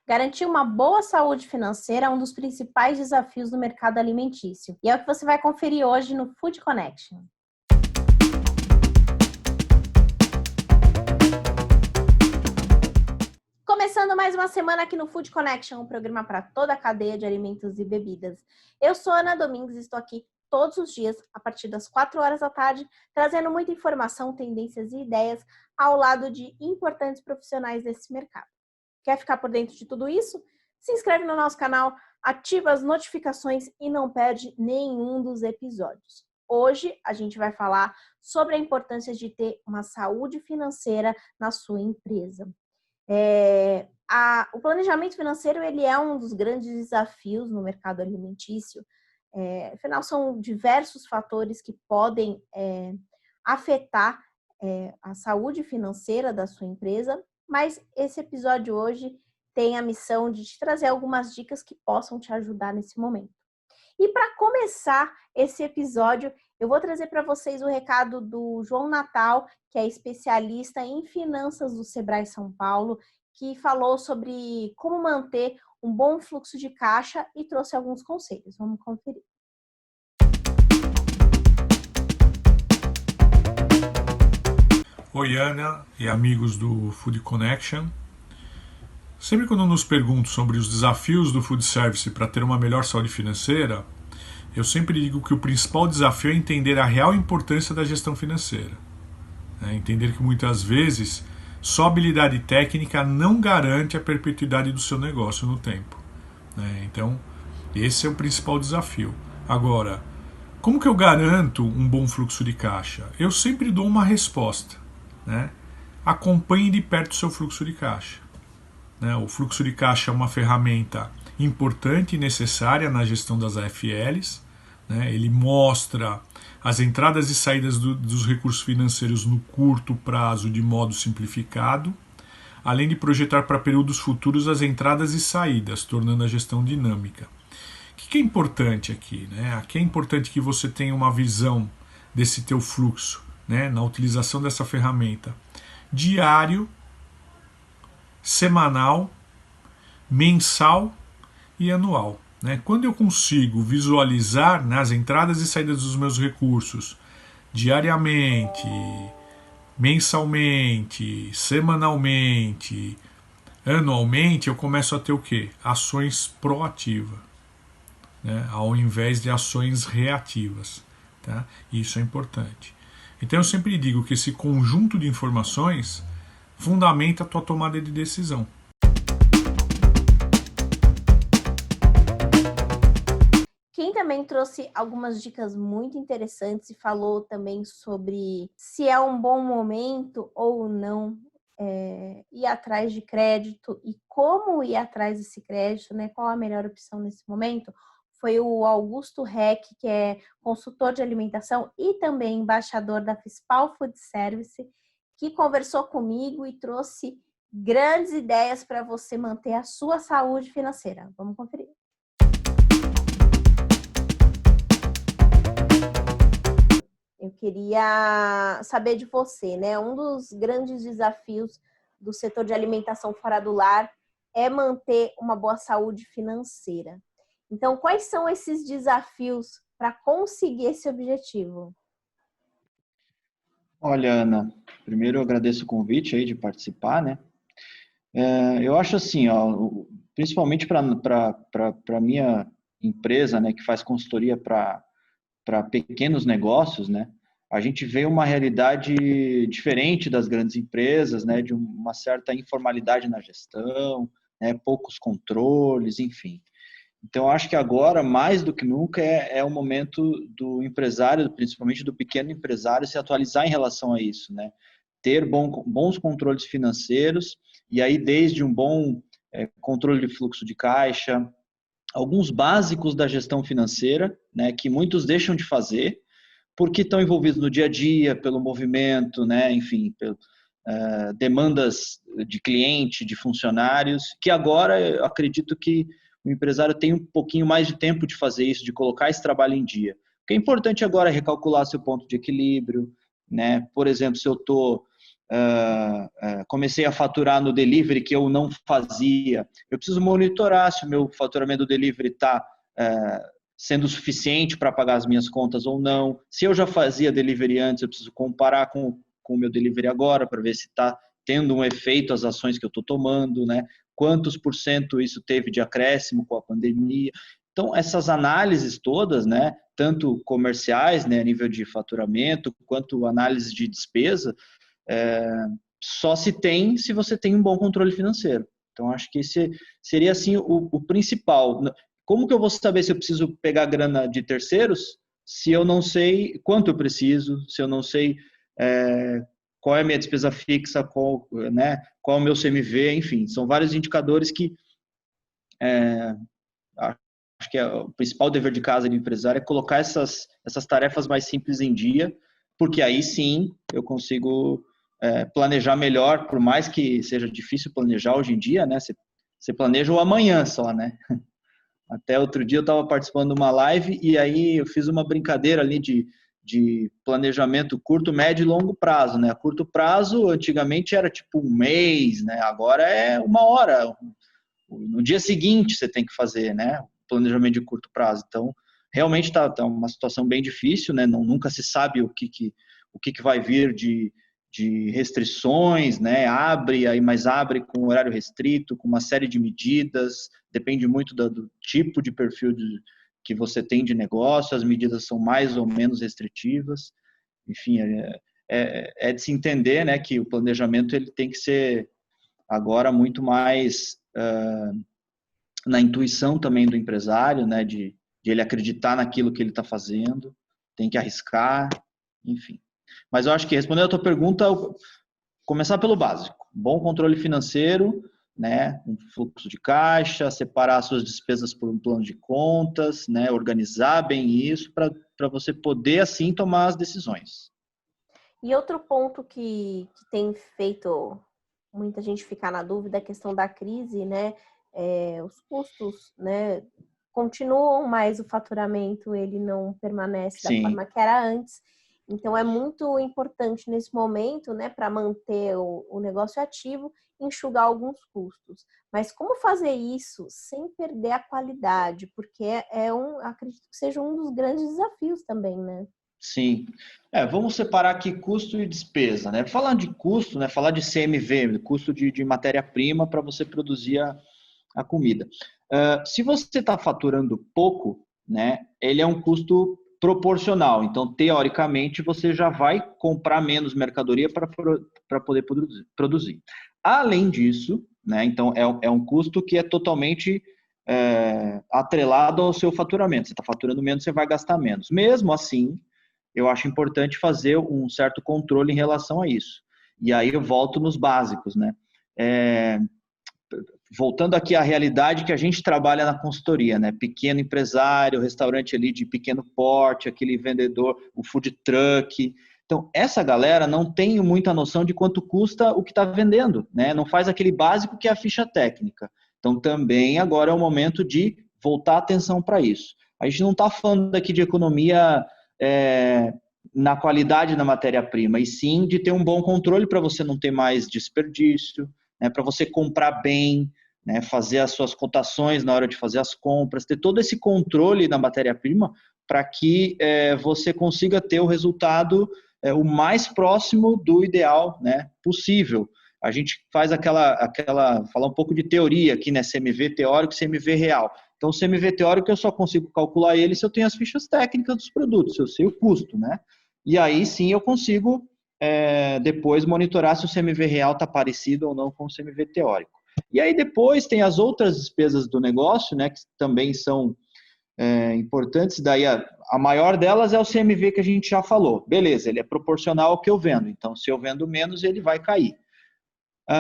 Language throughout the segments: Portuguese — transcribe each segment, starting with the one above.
Garantir uma boa saúde financeira é um dos principais desafios do mercado alimentício. E é o que você vai conferir hoje no Food Connection. Começando mais uma semana aqui no Food Connection, um programa para toda a cadeia de alimentos e bebidas. Eu sou Ana Domingues e estou aqui todos os dias, a partir das 4 horas da tarde, trazendo muita informação, tendências e ideias ao lado de importantes profissionais desse mercado. Quer ficar por dentro de tudo isso? Se inscreve no nosso canal, ativa as notificações e não perde nenhum dos episódios. Hoje a gente vai falar sobre a importância de ter uma saúde financeira na sua empresa. O planejamento financeiro ele é um dos grandes desafios no mercado alimentício. Afinal, são diversos fatores que podem afetar a saúde financeira da sua empresa, mas esse episódio hoje tem a missão de te trazer algumas dicas que possam te ajudar nesse momento. E para começar esse episódio, eu vou trazer para vocês o recado do João Natal, que é especialista em finanças do Sebrae São Paulo, que falou sobre como manter um bom fluxo de caixa e trouxe alguns conselhos. Vamos conferir. Oi, Ana e amigos do Food Connection. Sempre quando nos perguntam sobre os desafios do food service para ter uma melhor saúde financeira, eu sempre digo que o principal desafio é entender a real importância da gestão financeira. Entender que muitas vezes só habilidade técnica não garante a perpetuidade do seu negócio no tempo. Então, esse é o principal desafio. Agora, como que eu garanto um bom fluxo de caixa? Eu sempre dou uma resposta. Acompanhe de perto o seu fluxo de caixa. O fluxo de caixa é uma ferramenta importante e necessária na gestão das AFLs. Ele mostra as entradas e saídas dos recursos financeiros no curto prazo de modo simplificado, além de projetar para períodos futuros as entradas e saídas, tornando a gestão dinâmica. O que é importante aqui? Aqui é importante que você tenha uma visão desse teu fluxo, na utilização dessa ferramenta diário, semanal, mensal e anual. Quando eu consigo visualizar as entradas e saídas dos meus recursos diariamente, mensalmente, semanalmente, anualmente, eu começo a ter o quê? Ações proativas, ao invés de ações reativas. Isso é importante. Então eu sempre digo que esse conjunto de informações fundamenta a tua tomada de decisão. Quem também trouxe algumas dicas muito interessantes e falou também sobre se é um bom momento ou não ir atrás de crédito e como ir atrás desse crédito, qual a melhor opção nesse momento, foi o Augusto Reck, que é consultor de alimentação e também embaixador da Fispal Food Service, que conversou comigo e trouxe grandes ideias para você manter a sua saúde financeira. Vamos conferir. Eu queria saber de você, Um dos grandes desafios do setor de alimentação fora do lar é manter uma boa saúde financeira. Então, quais são esses desafios para conseguir esse objetivo? Olha, Ana, primeiro eu agradeço o convite aí de participar, eu acho assim, principalmente para a minha empresa, que faz consultoria para pequenos negócios, a gente vê uma realidade diferente das grandes empresas, de uma certa informalidade na gestão, poucos controles, enfim. Então, acho que agora, mais do que nunca, é o momento do empresário, principalmente do pequeno empresário, se atualizar em relação a isso, Ter bons controles financeiros, e aí desde um bom controle de fluxo de caixa, alguns básicos da gestão financeira, que muitos deixam de fazer, porque estão envolvidos no dia a dia, pelo movimento, enfim, demandas de cliente, de funcionários, que agora eu acredito que o empresário tem um pouquinho mais de tempo de fazer isso, de colocar esse trabalho em dia. O que é importante agora é recalcular seu ponto de equilíbrio, Por exemplo, se eu estou comecei a faturar no delivery que eu não fazia. Eu preciso monitorar se o meu faturamento do delivery está sendo suficiente para pagar as minhas contas ou não. Se eu já fazia delivery antes, eu preciso comparar com o meu delivery agora para ver se está tendo um efeito as ações que eu estou tomando, né? Quantos por cento isso teve de acréscimo com a pandemia. Então, essas análises todas, né, tanto comerciais, né, a nível de faturamento, quanto análise de despesa, só se tem se você tem um bom controle financeiro. Então, acho que esse seria, assim, o principal. Como que eu vou saber se eu preciso pegar grana de terceiros se eu não sei quanto eu preciso, se eu não sei qual é a minha despesa fixa, qual é o meu CMV, enfim, são vários indicadores que acho que o principal dever de casa do empresário é colocar essas tarefas mais simples em dia, porque aí sim eu consigo planejar melhor, por mais que seja difícil planejar hoje em dia, né? Você planeja o amanhã só, né? Até outro dia eu estava participando de uma live e aí eu fiz uma brincadeira ali de planejamento curto, médio e longo prazo, né? A curto prazo, antigamente era tipo um mês, né? Agora é uma hora. No dia seguinte você tem que fazer, né? Planejamento de curto prazo. Então, realmente está uma situação bem difícil, né? Nunca se sabe o que vai vir de restrições, né? Mas abre com horário restrito, com uma série de medidas, depende muito do tipo de perfil que você tem de negócio, as medidas são mais ou menos restritivas. Enfim, é de se entender, né, que o planejamento ele tem que ser agora muito mais na intuição também do empresário, né, de ele acreditar naquilo que ele está fazendo, tem que arriscar, enfim. Mas eu acho que respondendo a tua pergunta, começar pelo básico, bom controle financeiro, né, um fluxo de caixa, separar suas despesas por um plano de contas, né, organizar bem isso para você poder assim tomar as decisões. E outro ponto que tem feito muita gente ficar na dúvida é a questão da crise, né? Os custos, né, continuam, mas o faturamento ele não permanece da forma que era antes. Então é muito importante nesse momento, né, para manter o negócio ativo, enxugar alguns custos. Mas como fazer isso sem perder a qualidade? Porque acredito que seja um dos grandes desafios também, né? Sim. Vamos separar aqui custo e despesa, né? Falando de custo, né? Falar de CMV, custo de matéria-prima para você produzir a comida. Se você está faturando pouco, né? Ele é um custo proporcional. Então, teoricamente, você já vai comprar menos mercadoria para poder produzir. Além disso, né? Então, é um custo que é totalmente atrelado ao seu faturamento. Você está faturando menos, você vai gastar menos. Mesmo assim, eu acho importante fazer um certo controle em relação a isso. E aí eu volto nos básicos, né? Voltando aqui à realidade que a gente trabalha na consultoria, né? Pequeno empresário, restaurante ali de pequeno porte, aquele vendedor, o food truck. Então, essa galera não tem muita noção de quanto custa o que está vendendo, né? Não faz aquele básico que é a ficha técnica. Então, também agora é o momento de voltar a atenção para isso. A gente não está falando aqui de economia na qualidade da matéria-prima, e sim de ter um bom controle para você não ter mais desperdício, né, para você comprar bem, né, fazer as suas cotações na hora de fazer as compras, ter todo esse controle da matéria-prima para que você consiga ter o resultado o mais próximo do ideal, né, possível. A gente faz falar um pouco de teoria aqui, né, CMV teórico e CMV real. Então, o CMV teórico eu só consigo calcular ele se eu tenho as fichas técnicas dos produtos, se eu sei o custo, né? E aí sim eu consigo depois monitorar se o CMV real está parecido ou não com o CMV teórico. E aí depois tem as outras despesas do negócio, né, que também são importantes. Daí a maior delas é o CMV que a gente já falou. Beleza, ele é proporcional ao que eu vendo. Então, se eu vendo menos, ele vai cair.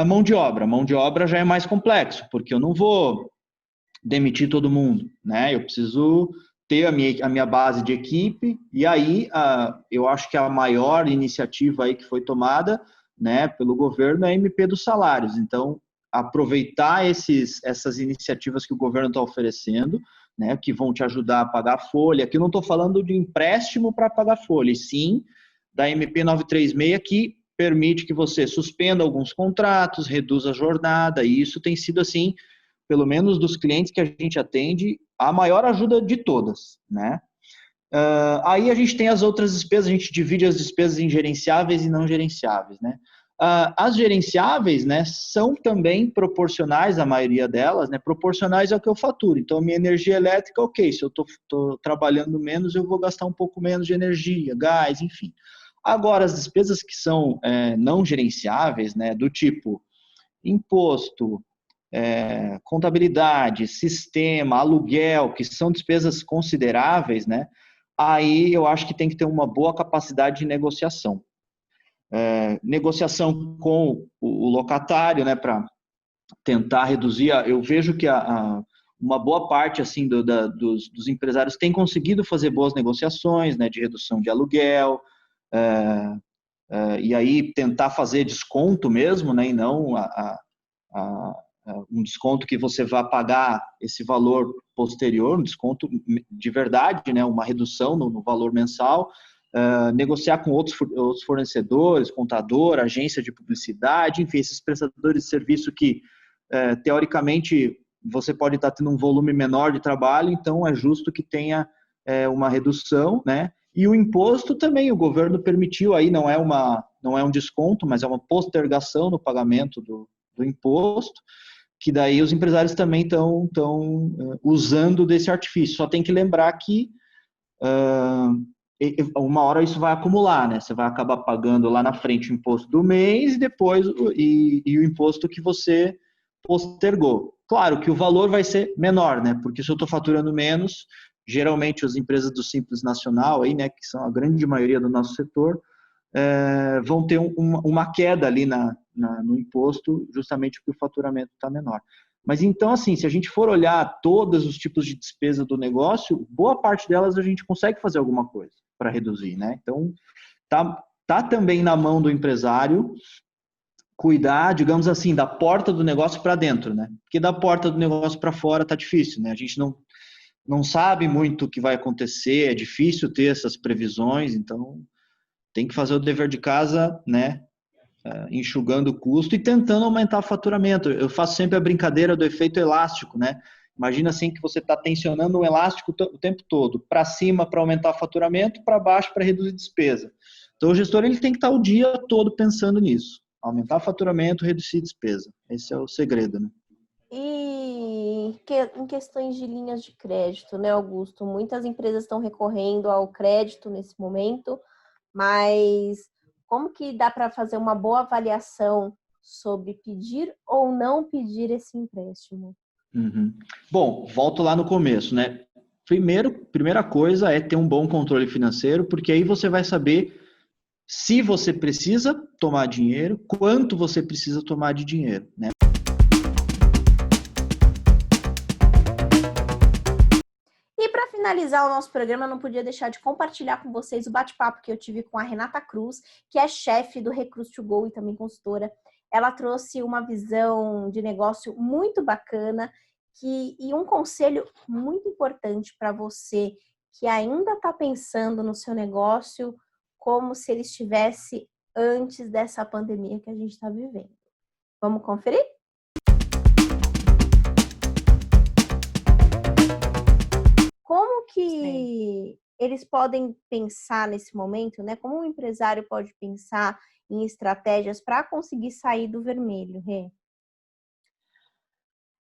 Mão de obra já é mais complexo, porque eu não vou demitir todo mundo, né? Eu preciso ter a minha base de equipe, e aí eu acho que a maior iniciativa aí que foi tomada, né, pelo governo é a MP dos salários. Então, aproveitar essas iniciativas que o governo está oferecendo, né, que vão te ajudar a pagar a folha. Aqui eu não estou falando de empréstimo para pagar folha, e sim da MP 936, que permite que você suspenda alguns contratos, reduza a jornada, e isso tem sido assim, pelo menos dos clientes que a gente atende, a maior ajuda de todas, né? Aí a gente tem as outras despesas, a gente divide as despesas em gerenciáveis e não gerenciáveis, né? As gerenciáveis, né, são também proporcionais, a maioria delas, né, proporcionais ao que eu faturo. Então, minha energia elétrica, ok, se eu estou trabalhando menos, eu vou gastar um pouco menos de energia, gás, enfim. Agora, as despesas que são não gerenciáveis, né, do tipo imposto, contabilidade, sistema, aluguel, que são despesas consideráveis, né, aí eu acho que tem que ter uma boa capacidade de negociação. Negociação com o locatário, né, para tentar reduzir. Eu vejo que uma boa parte assim dos empresários tem conseguido fazer boas negociações, né, de redução de aluguel, e aí tentar fazer desconto mesmo, né, e não um desconto que você vá pagar esse valor posterior, um desconto de verdade, né, uma redução no valor mensal. Negociar com outros fornecedores, contador, agência de publicidade, enfim, esses prestadores de serviço que, teoricamente, você pode estar tendo um volume menor de trabalho, então é justo que tenha uma redução, né? E o imposto também, o governo permitiu, aí não é um desconto, mas é uma postergação no pagamento do imposto, que daí os empresários também estão usando desse artifício. Só tem que lembrar que uma hora isso vai acumular, né? Você vai acabar pagando lá na frente o imposto do mês e depois o imposto que você postergou. Claro que o valor vai ser menor, né? Porque se eu estou faturando menos, geralmente as empresas do Simples Nacional, aí, né, que são a grande maioria do nosso setor, vão ter uma queda ali no imposto, justamente porque o faturamento está menor. Mas então, assim, se a gente for olhar todos os tipos de despesa do negócio, boa parte delas a gente consegue fazer alguma coisa para reduzir, né? Então, tá também na mão do empresário cuidar, digamos assim, da porta do negócio para dentro, né? Porque da porta do negócio para fora tá difícil, né? A gente não sabe muito o que vai acontecer, é difícil ter essas previsões, então tem que fazer o dever de casa, né? Enxugando o custo e tentando aumentar o faturamento. Eu faço sempre a brincadeira do efeito elástico, né? Imagina assim que você está tensionando um elástico o tempo todo, para cima para aumentar o faturamento, para baixo para reduzir despesa. Então o gestor ele tem que estar o dia todo pensando nisso, aumentar o faturamento, reduzir despesa. Esse é o segredo, né? E em questões de linhas de crédito, né, Augusto? Muitas empresas estão recorrendo ao crédito nesse momento, mas como que dá para fazer uma boa avaliação sobre pedir ou não pedir esse empréstimo? Uhum. Bom, volto lá no começo, né? Primeira coisa é ter um bom controle financeiro, porque aí você vai saber se você precisa tomar dinheiro, quanto você precisa tomar de dinheiro, né? E para finalizar o nosso programa, eu não podia deixar de compartilhar com vocês o bate-papo que eu tive com a Renata Cruz, que é chefe do Recruit to Go e também consultora. Ela trouxe uma visão de negócio muito bacana e um conselho muito importante para você que ainda está pensando no seu negócio como se ele estivesse antes dessa pandemia que a gente está vivendo. Vamos conferir? Como que eles podem pensar nesse momento, né? Como um empresário pode pensar em estratégias para conseguir sair do vermelho, Rê?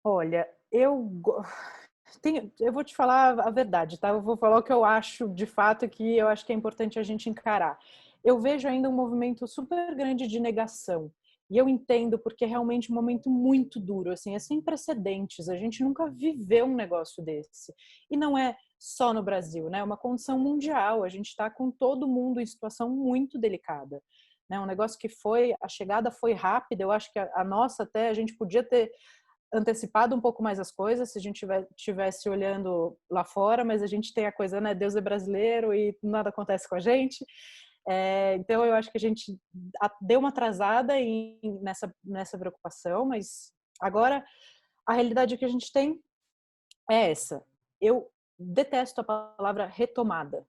Olha, eu vou te falar a verdade, tá? Eu vou falar o que eu acho de fato que eu acho que é importante a gente encarar. Eu vejo ainda um movimento super grande de negação. E eu entendo porque é realmente um momento muito duro, assim, é sem precedentes. A gente nunca viveu um negócio desse. E não é só no Brasil, né? É uma condição mundial. A gente está com todo mundo em situação muito delicada. Né? Um negócio que a chegada foi rápida. Eu acho que a nossa até, a gente podia ter antecipado um pouco mais as coisas se a gente tivesse olhando lá fora, mas a gente tem a coisa, né? Deus é brasileiro e nada acontece com a gente. Então eu acho que a gente deu uma atrasada nessa preocupação, mas agora a realidade que a gente tem é essa. Eu detesto a palavra retomada,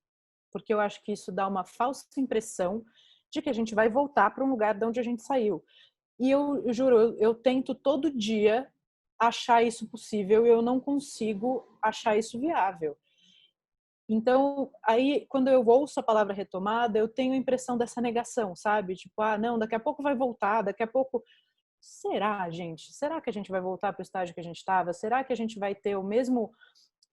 porque eu acho que isso dá uma falsa impressão de que a gente vai voltar para um lugar de onde a gente saiu. E eu juro, eu tento todo dia achar isso possível e eu não consigo achar isso viável. Então, aí, quando eu ouço a palavra retomada, eu tenho a impressão dessa negação, sabe? Tipo, não, daqui a pouco vai voltar, daqui a pouco... Será, gente? Será que a gente vai voltar para o estágio que a gente estava? Será que a gente vai ter o mesmo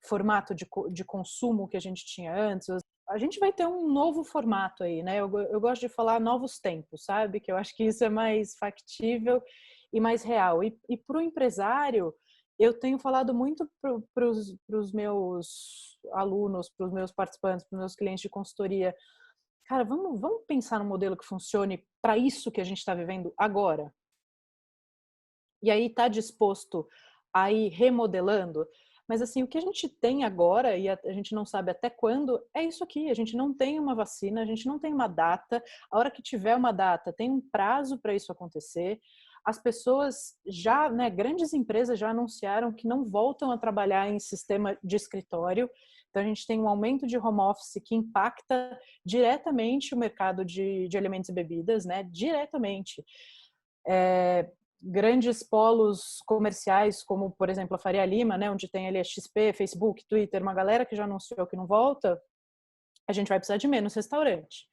formato de consumo que a gente tinha antes? A gente vai ter um novo formato aí, né? Eu gosto de falar novos tempos, sabe? Que eu acho que isso é mais factível e mais real. E para o empresário, eu tenho falado muito para os meus alunos, para os meus participantes, para os meus clientes de consultoria. Cara, vamos pensar num modelo que funcione para isso que a gente está vivendo agora. E aí tá disposto a ir remodelando. Mas assim, o que a gente tem agora, e a gente não sabe até quando, é isso aqui. A gente não tem uma vacina, a gente não tem uma data. A hora que tiver uma data, tem um prazo para isso acontecer. As pessoas já, né, grandes empresas já anunciaram que não voltam a trabalhar em sistema de escritório. Então a gente tem um aumento de home office que impacta diretamente o mercado de alimentos e bebidas, né? Diretamente. Grandes polos comerciais, como, por exemplo, a Faria Lima, né, onde tem ali a XP, Facebook, Twitter, uma galera que já anunciou que não volta, a gente vai precisar de menos restaurante.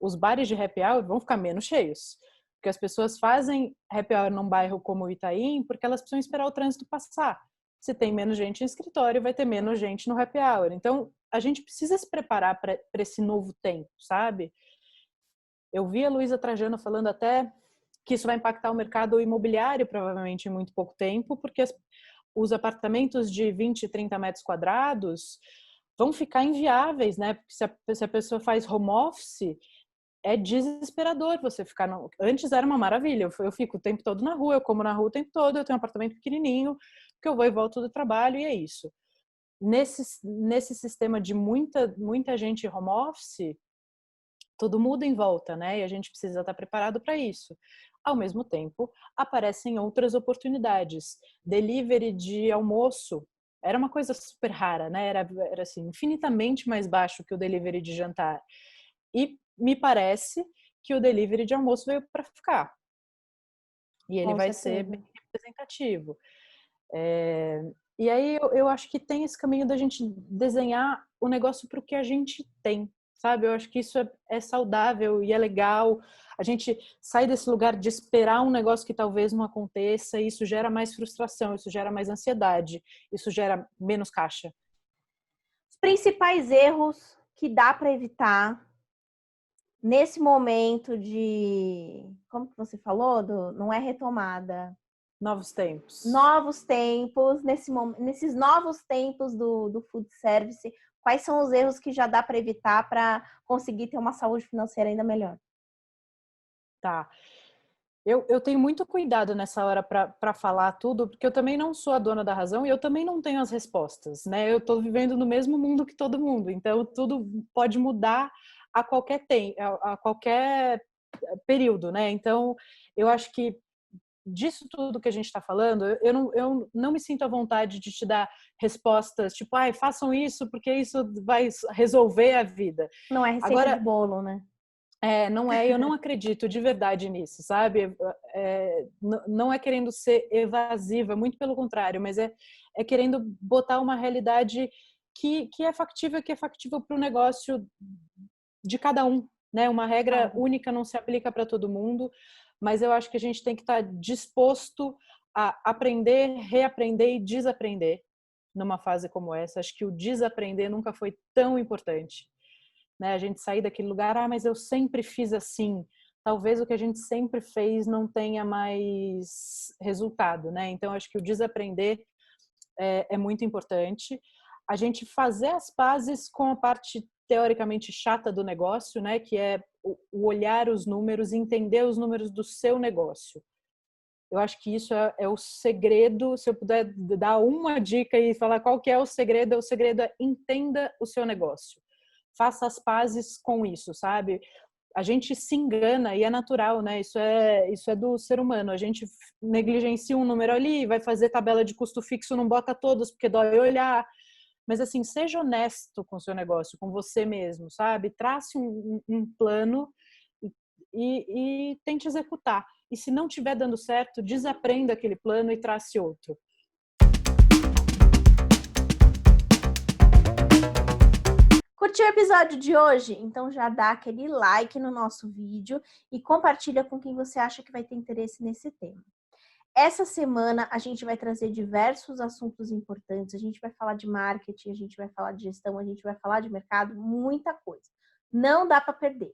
Os bares de happy hour vão ficar menos cheios, porque as pessoas fazem happy hour num bairro como o Itaim porque elas precisam esperar o trânsito passar. Se tem menos gente em escritório, vai ter menos gente no happy hour. Então, a gente precisa se preparar para esse novo tempo, sabe? Eu vi a Luísa Trajano falando até que isso vai impactar o mercado imobiliário provavelmente em muito pouco tempo, porque os apartamentos de 20, 30 metros quadrados vão ficar inviáveis, né? Porque se a pessoa faz home office, é desesperador você ficar... Antes era uma maravilha, eu fico o tempo todo na rua, eu como na rua o tempo todo, eu tenho um apartamento pequenininho, que eu vou e volto do trabalho e é isso. Nesse sistema de muita gente home office, tudo muda em volta, né? E a gente precisa estar preparado para isso. Ao mesmo tempo, aparecem outras oportunidades. Delivery de almoço era uma coisa super rara, né? Era assim, infinitamente mais baixo que o delivery de jantar. E me parece que o delivery de almoço veio para ficar. E ele vai ser bem representativo. E aí eu acho que tem esse caminho da gente desenhar o negócio para o que a gente tem, sabe? Eu acho que isso é saudável e é legal. A gente sai desse lugar de esperar um negócio que talvez não aconteça, e isso gera mais frustração, isso gera mais ansiedade, isso gera menos caixa. Os principais erros que dá para evitar nesse momento de... Como que você falou? Não é retomada. Novos tempos. Novos tempos, nesses novos tempos do food service, quais são os erros que já dá para evitar para conseguir ter uma saúde financeira ainda melhor? Tá. Eu tenho muito cuidado nessa hora para falar tudo, porque eu também não sou a dona da razão e eu também não tenho as respostas, né? Eu estou vivendo no mesmo mundo que todo mundo, então tudo pode mudar a qualquer período, né? Então, eu acho que disso tudo que a gente está falando, eu não me sinto à vontade de te dar respostas tipo, façam isso porque isso vai resolver a vida. Não é receita de bolo, né? Não é, eu não acredito de verdade nisso, sabe? Não é querendo ser evasiva, muito pelo contrário, mas é querendo botar uma realidade que é factível para o negócio de cada um, né? Uma regra única não se aplica para todo mundo, mas eu acho que a gente tem que estar disposto a aprender, reaprender e desaprender numa fase como essa. Acho que o desaprender nunca foi tão importante. Né? A gente sair daquele lugar, mas eu sempre fiz assim. Talvez o que a gente sempre fez não tenha mais resultado, né? Então, acho que o desaprender é muito importante. A gente fazer as pazes com a parte teoricamente chata do negócio, né? Que é o olhar os números, entender os números do seu negócio. Eu acho que isso é o segredo. Se eu puder dar uma dica e falar qual que é o segredo é entenda o seu negócio. Faça as pazes com isso, sabe? A gente se engana e é natural, né? Isso é do ser humano. A gente negligencia um número ali, vai fazer tabela de custo fixo, não bota todos porque dói olhar. Mas assim, seja honesto com o seu negócio, com você mesmo, sabe? Trace um plano e tente executar. E se não estiver dando certo, desaprenda aquele plano e trace outro. Curtiu o episódio de hoje? Então já dá aquele like no nosso vídeo e compartilha com quem você acha que vai ter interesse nesse tema. Essa semana a gente vai trazer diversos assuntos importantes, a gente vai falar de marketing, a gente vai falar de gestão, a gente vai falar de mercado, muita coisa. Não dá para perder.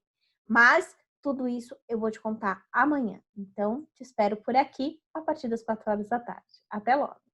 Mas tudo isso eu vou te contar amanhã. Então, te espero por aqui a partir das 4 horas da tarde. Até logo!